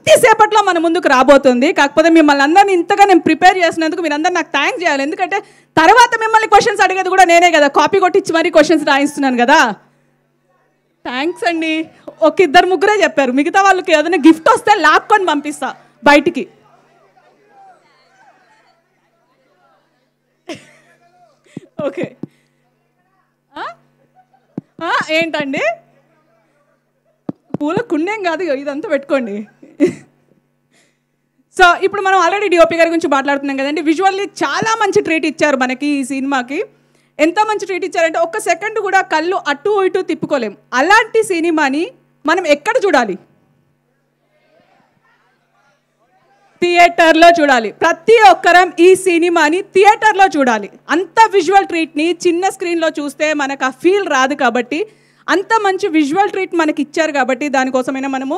కొద్దిసేపట్లో మన ముందుకు రాబోతుంది. కాకపోతే మిమ్మల్ని అందరినీ ఇంతగా నేను ప్రిపేర్ చేసినందుకు మీరందరూ నాకు థ్యాంక్స్ చేయాలి. ఎందుకంటే తర్వాత మిమ్మల్ని క్వశ్చన్స్ అడిగేది కూడా నేనే కదా, కాపీ కొట్టించి మరీ క్వశ్చన్స్ రాయిస్తున్నాను కదా. థ్యాంక్స్ అండి. ఒక ఇద్దరు ముగ్గురే చెప్పారు, మిగతా వాళ్ళకి ఏదైనా గిఫ్ట్ వస్తే లాక్కొని పంపిస్తా బయటికి. ఓకే, ఏంటండి పూల కుండేం కాదు, ఇదంతా పెట్టుకోండి. సో ఇప్పుడు మనం ఆల్రెడీ డిఓపి గారి గురించి మాట్లాడుతున్నాం కదండి. విజువల్లీ చాలా మంచి ట్రీట్ ఇచ్చారు మనకి ఈ సినిమాకి. ఎంత మంచి ట్రీట్ ఇచ్చారంటే ఒక్క సెకండ్ కూడా కళ్ళు అటు ఇటు తిప్పుకోలేం. అలాంటి సినిమాని మనం ఎక్కడ చూడాలి? థియేటర్లో చూడాలి. ప్రతి ఒక్కరం ఈ సినిమాని థియేటర్లో చూడాలి. అంత విజువల్ ట్రీట్ని చిన్న స్క్రీన్లో చూస్తే మనకు ఆ ఫీల్ రాదు. కాబట్టి అంత మంచి విజువల్ ట్రీట్ మనకి ఇచ్చారు కాబట్టి దానికోసమైనా మనము